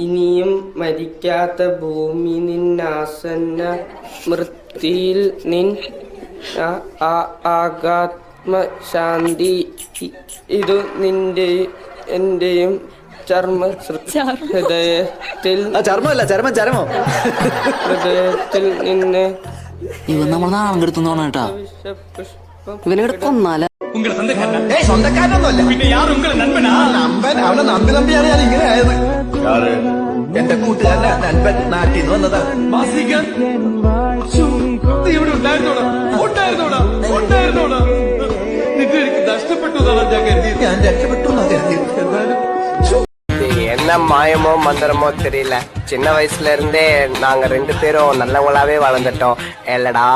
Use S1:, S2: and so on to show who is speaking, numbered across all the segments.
S1: ഇനിയും മരിക്കാത്ത ഭൂമി നിന്നാസന്ന മൃത്യുയിൽ നിൻ ആത്മശാന്തി. ഇതു നിന്റെ എന്റെയും ഹൃദയത്തിൽ നിന്ന്
S2: ഇവൻ നമ്മൾ നാളം കെടുത്തുന്നോണ കേട്ടാ. ഇവനെ കൊന്നാല
S3: അവനെ നമ്പി നമ്പിയാണ് ഞാൻ ഇങ്ങനെ ആയത്. എന്റെ കൂട്ടുകാരൻ നൻപൻ നാട്ടിൽ നിന്ന് വന്നതാ. ഇവിടെ ഉണ്ടായിരുന്നോടാ എനിക്ക് നഷ്ടപ്പെട്ടു ഞാൻ രക്ഷപ്പെട്ടു
S4: என்ன மாயமோ மந்திரமோ தெரியல. சின்ன வயசுல இருந்தே நாங்க 2 பேரும் நல்லவங்களாவே வளர்ந்துட்டோம் இல்லடா.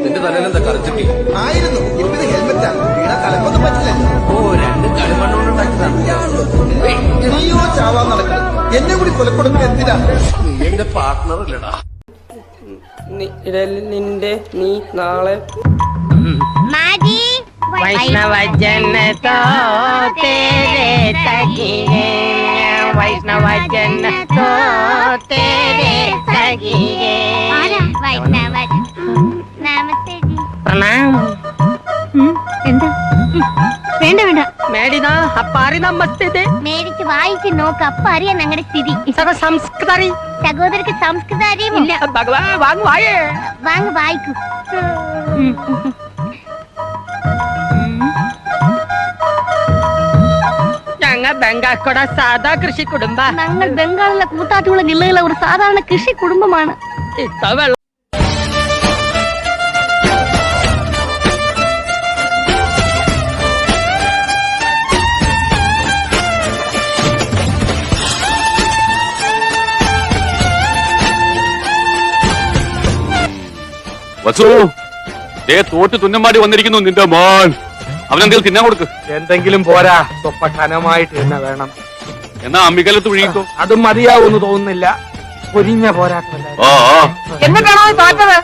S3: നിന്റെ തലയിലെന്താ കറച്ചിട്ടി ആയിരുന്നു. ഇപ്പൊ ഇത് ഹെൽമെറ്റാ. വീണാ തലക്കൊന്നും പറ്റില്ല. ഓ 2 കളിമണ്ണുകൊണ്ടുണ്ടാക്കിയതാണ്. നീയോ ചാവാൻ നടക്കണം. എന്നെ കൂടി കൊലപ്പെടുന്നത് എന്തിനാ? നീ എന്റെ പാർട്ട്ണർ അല്ലടാ.
S1: നിന്റെ നീ നാളെ
S5: वैष्णव जन तो तेरे तकिए, वैष्णव जन तो तेरे तकिए. वैष्णव नमस्ते जी. प्रणाम. എന്താ വേണ്ട വേണ്ട മേടിതാ അപ്പാറി നമസ്തേ മേടിച്ച് വായിച്ച് നോക്ക്. അപ്പ അറിയാം ഞങ്ങളുടെ സ്ഥിതി. സംസ്കൃതി സഹോദരക്ക് സംസ്കൃതം അറിയുമില്ല. ഭഗവാൻ വാങ്ങ് വായേ വാങ്ങ് വായിക്കൂ. ഞങ്ങൾ ബംഗാൾക്കോട സാധാ കൃഷി കുടുംബ. ഞങ്ങൾ ബംഗാളിലെ കൂത്താട്ടുള്ള ജില്ലയിലെ ഒരു സാധാരണ കൃഷി കുടുംബമാണ്. ഇപ്പൊ വെള്ളം
S6: വസു തോട്ട് തുന്നമാടി വന്നിരിക്കുന്നു നിന്റെ മോൻ. അവനെന്തെങ്കിലും തിന്നാൻ കൊടുക്ക്.
S7: എന്തെങ്കിലും പോരാ, സ്വപ്പ കനമായിട്ട് തന്നെ വേണം.
S6: എന്നാ അമ്മിക്കലത്ത് ഒഴുകിക്കോ.
S7: അതും മതിയാവൂന്ന് തോന്നുന്നില്ല. പൊരിഞ്ഞ പോരാട്ടമല്ല.
S6: ഓ
S5: എന്നിട്ടാണോ തോറ്റത്?